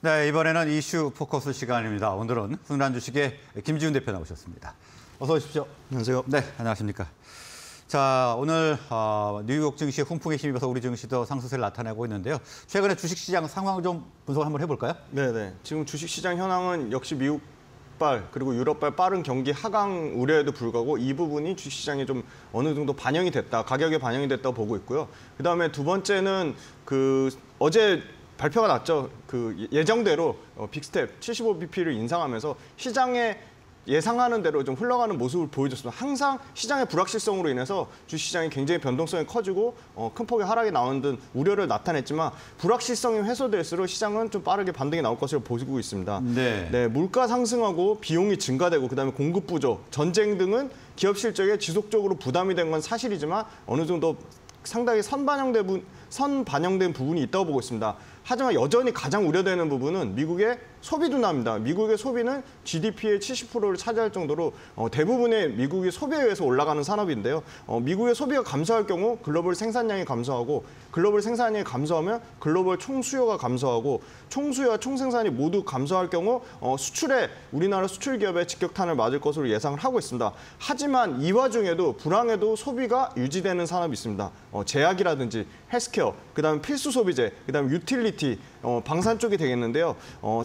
네, 이번에는 이슈 포커스 시간입니다. 오늘은 흥란 주식의 김지훈 대표 나오셨습니다. 어서 오십시오. 안녕하세요. 네, 안녕하십니까. 자, 오늘 뉴욕 증시의 훈풍에 힘입어서 우리 증시도 상승세를 나타내고 있는데요. 최근에 주식시장 상황 좀 분석을 한번 해볼까요? 네네. 지금 주식시장 현황은 역시 미국발 그리고 유럽발 빠른 경기 하강 우려에도 불구하고 이 부분이 주식시장에 좀 어느 정도 반영이 됐다, 가격에 반영이 됐다고 보고 있고요. 그다음에 두 번째는 어제 발표가 났죠. 예정대로 빅스텝 75bp를 인상하면서 시장에 예상하는 대로 좀 흘러가는 모습을 보여줬습니다. 항상 시장의 불확실성으로 인해서 주식시장이 굉장히 변동성이 커지고 큰 폭의 하락이 나오는 등 우려를 나타냈지만 불확실성이 해소될수록 시장은 좀 빠르게 반등이 나올 것으로 보이고 있습니다. 네, 물가 상승하고 비용이 증가되고 그다음에 공급 부족, 전쟁 등은 기업 실적에 지속적으로 부담이 된 건 사실이지만 어느 정도 상당히 선반영된 부분이 있다고 보고 있습니다. 하지만 여전히 가장 우려되는 부분은 미국의 소비 둔화입니다. 미국의 소비는 GDP의 70%를 차지할 정도로 대부분의 미국의 소비에 의해서 올라가는 산업인데요. 미국의 소비가 감소할 경우 글로벌 생산량이 감소하고 글로벌 생산량이 감소하면 글로벌 총수요가 감소하고 총수요와 총생산이 모두 감소할 경우 수출에 우리나라 수출 기업에 직격탄을 맞을 것으로 예상을 하고 있습니다. 하지만 이 와중에도 불황에도 소비가 유지되는 산업이 있습니다. 제약이라든지 헬스케어, 그다음에 필수 소비재, 그다음에 유틸리티, 방산 쪽이 되겠는데요.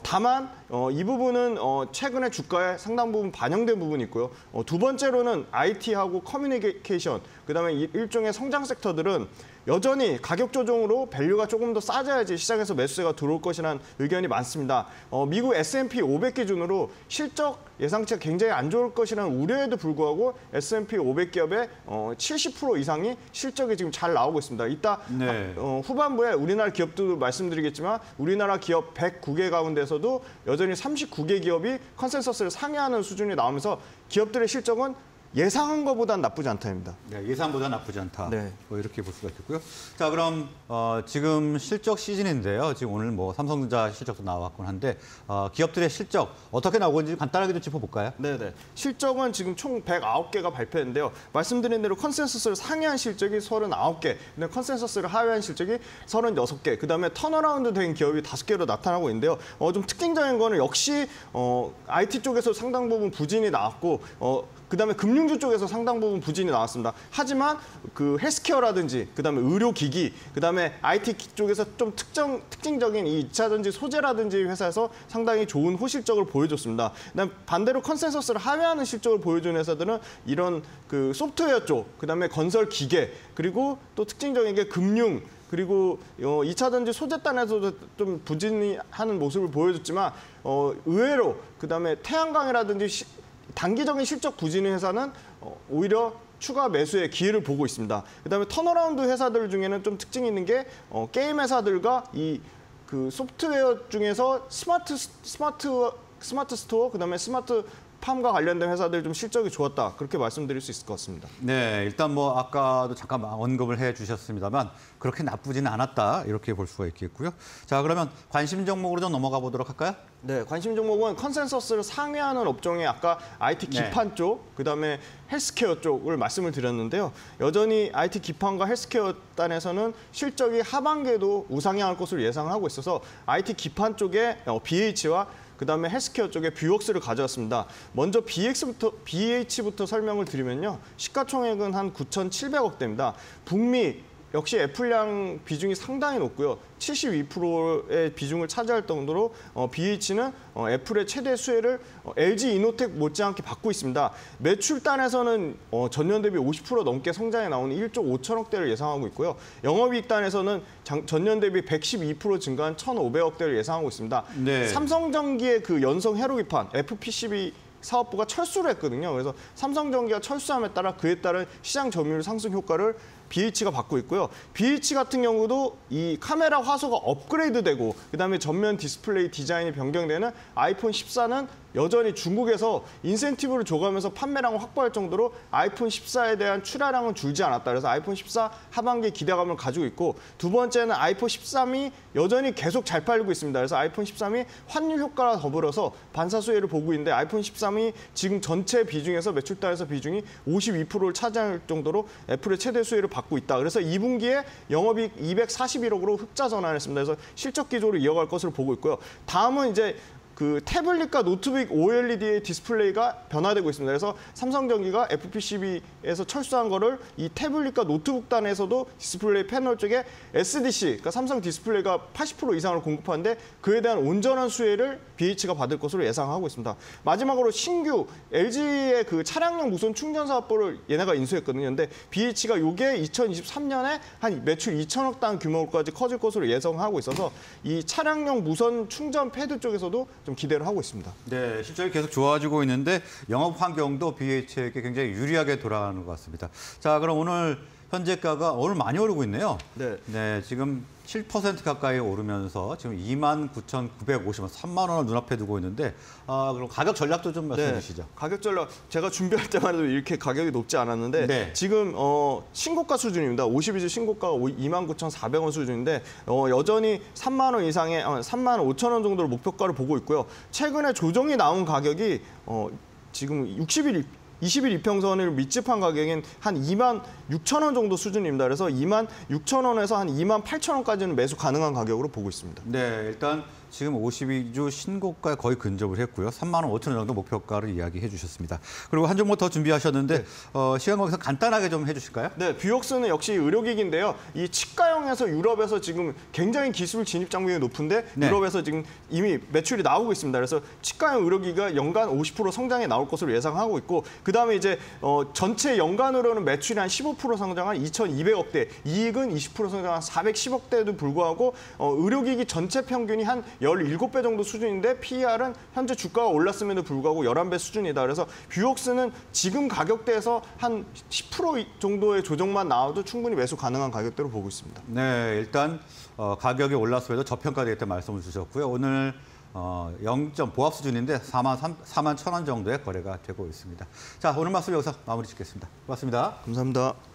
다만 이 부분은 최근에 주가에 상당 부분 반영된 부분이 있고요. 두 번째로는 IT하고 커뮤니케이션, 그다음에 일종의 성장 섹터들은 여전히 가격 조정으로 밸류가 조금 더 싸져야지 시장에서 매수세가 들어올 것이라는 의견이 많습니다. 미국 S&P 500 기준으로 실적 예상치가 굉장히 안 좋을 것이라는 우려에도 불구하고 S&P 500 기업의 70% 이상이 실적이 지금 잘 나오고 있습니다. 이따 후반부에 우리나라 기업도 말씀드리겠지만 우리나라 기업 109개 가운데서도 여전히 39개 기업이 컨센서스를 상회하는 수준이 나오면서 기업들의 실적은 예상한 것보단 나쁘지 않다입니다. 네, 예상보다 나쁘지 않다. 네. 뭐 이렇게 볼 수가 있겠고요. 자, 그럼 지금 실적 시즌인데요. 지금 오늘 뭐 삼성전자 실적도 나왔곤 한데 기업들의 실적 어떻게 나오는지 간단하게 좀 짚어볼까요? 네네. 실적은 지금 총 109개가 발표했는데요. 말씀드린 대로 컨센서스를 상회한 실적이 39개, 근데 컨센서스를 하회한 실적이 36개, 그다음에 턴어라운드 된 기업이 5개로 나타나고 있는데요. 좀 특징적인 거는 역시 IT 쪽에서 상당 부분 부진이 나왔고 그다음에 금융주 쪽에서 상당 부분 부진이 나왔습니다. 하지만 헬스케어라든지 그다음에 의료기기, 그다음에 IT 쪽에서 좀 특징적인 이 2차전지 소재라든지 회사에서 상당히 좋은 호실적을 보여줬습니다. 그다음 반대로 컨센서스를 하회하는 실적을 보여주는 회사들은 이런 소프트웨어 쪽, 그다음에 건설 기계, 그리고 또 특징적인 게 금융, 그리고 2차전지 소재단에서도 좀 부진이 하는 모습을 보여줬지만 의외로 그다음에 태양광이라든지 단기적인 실적 부진의 회사는 오히려 추가 매수의 기회를 보고 있습니다. 그다음에 턴어라운드 회사들 중에는 좀 특징이 있는 게 게임 회사들과 이 소프트웨어 중에서 스마트 스토어, 그다음에 스마트 팜과 관련된 회사들 좀 실적이 좋았다. 그렇게 말씀드릴 수 있을 것 같습니다. 네, 일단 뭐 아까도 잠깐 언급을 해주셨습니다만 그렇게 나쁘지는 않았다. 이렇게 볼 수가 있겠고요. 자, 그러면 관심 종목으로 좀 넘어가 보도록 할까요? 네, 관심 종목은 컨센서스를 상회하는 업종에 아까 IT 기판 쪽, 그다음에 헬스케어 쪽을 말씀을 드렸는데요. 여전히 IT 기판과 헬스케어 단에서는 실적이 하반기에도 우상향할 것으로 예상하고 있어서 IT 기판 쪽에 BH와 그다음에 헬스케어 쪽에 뷰웍스를 가져왔습니다. 먼저 BH부터 설명을 드리면요. 시가총액은 한 9,700억대입니다. 북미 역시 애플량 비중이 상당히 높고요. 72%의 비중을 차지할 정도로 BH는 애플의 최대 수혜를 LG 이노텍 못지않게 받고 있습니다. 매출단에서는 전년 대비 50% 넘게 성장해 나오는 1조 5천억대를 예상하고 있고요. 영업이익단에서는 전년 대비 112% 증가한 1,500억대를 예상하고 있습니다. 네. 삼성전기의 연성 회로기판 FPCB 사업부가 철수를 했거든요. 그래서 삼성전기가 철수함에 따라 그에 따른 시장 점유율 상승 효과를 BH가 받고 있고요. BH 같은 경우도 이 카메라 화소가 업그레이드되고 그다음에 전면 디스플레이 디자인이 변경되는 아이폰 14는 여전히 중국에서 인센티브를 줘가면서 판매량을 확보할 정도로 아이폰 14에 대한 출하량은 줄지 않았다. 그래서 아이폰 14 하반기 기대감을 가지고 있고 두 번째는 아이폰 13이 여전히 계속 잘 팔리고 있습니다. 그래서 아이폰 13이 환율 효과와 더불어서 반사수혜를 보고 있는데 아이폰 13이 지금 전체 비중에서 매출단에서 비중이 52%를 차지할 정도로 애플의 최대 수혜를 받고 있다. 그래서 2분기에 영업이익 241억으로 흑자 전환했습니다. 그래서 실적 기조를 이어갈 것으로 보고 있고요. 다음은 이제 그 태블릿과 노트북 OLED의 디스플레이가 변화되고 있습니다. 그래서 삼성전기가 FPCB에서 철수한 거를 이 태블릿과 노트북 단에서도 디스플레이 패널 쪽에 SDC, 그러니까 삼성 디스플레이가 80% 이상을 공급하는데 그에 대한 온전한 수혜를 BH가 받을 것으로 예상하고 있습니다. 마지막으로 신규 LG의 그 차량용 무선 충전 사업부를 얘네가 인수했거든요. 근데 BH가 이게 2023년에 한 매출 2천억 단 규모까지 커질 것으로 예상하고 있어서 이 차량용 무선 충전 패드 쪽에서도 좀 기대를 하고 있습니다. 네, 실적이 계속 좋아지고 있는데 영업 환경도 BH에게 굉장히 유리하게 돌아가는 것 같습니다. 자, 그럼 오늘 현재가가 오늘 많이 오르고 있네요. 네. 지금 7% 가까이 오르면서 지금 29,950원, 3만 원을 눈앞에 두고 있는데 그럼 가격 전략도 좀 말씀해 주시죠. 가격 전략 제가 준비할 때만 해도 이렇게 가격이 높지 않았는데 네. 지금 신고가 수준입니다. 52주 신고가가 29,400원 수준인데 여전히 3만 원 이상의 3만 5천 원 정도를 목표가를 보고 있고요. 최근에 조정이 나온 가격이 지금 20일 이평선을 밑집한 가격인 한 2만 6천 원 정도 수준입니다. 그래서 2만 6천 원에서 한 2만 8천 원까지는 매수 가능한 가격으로 보고 있습니다. 네, 일단 지금 52주 신고가에 거의 근접을 했고요. 3만 5천 원 정도 목표가를 이야기해 주셨습니다. 그리고 한 종목 더 준비하셨는데 시간 관계상 간단하게 좀 해주실까요? 네, 뷰옥스는 역시 의료기기인데요. 이 치과형에서 유럽에서 지금 굉장히 기술 진입 장벽이 높은데 네. 유럽에서 지금 이미 매출이 나오고 있습니다. 그래서 치과형 의료기기가 연간 50% 성장에 나올 것으로 예상하고 있고 그다음에 이제 전체 연간으로는 매출이 한 15% 성장한 2,200억대, 이익은 20% 성장한 410억대에도 불구하고 의료기기 전체 평균이 한 17배 정도 수준인데 PER은 현재 주가가 올랐음에도 불구하고 11배 수준이다. 그래서 뷰옥스는 지금 가격대에서 한 10% 정도의 조정만 나와도 충분히 매수 가능한 가격대로 보고 있습니다. 네, 일단 가격이 올랐음에도 저평가되겠다 말씀을 주셨고요. 오늘 0점 보합 수준인데 4만 1천 원 정도의 거래가 되고 있습니다. 자, 오늘 말씀 여기서 마무리 짓겠습니다. 고맙습니다. 감사합니다.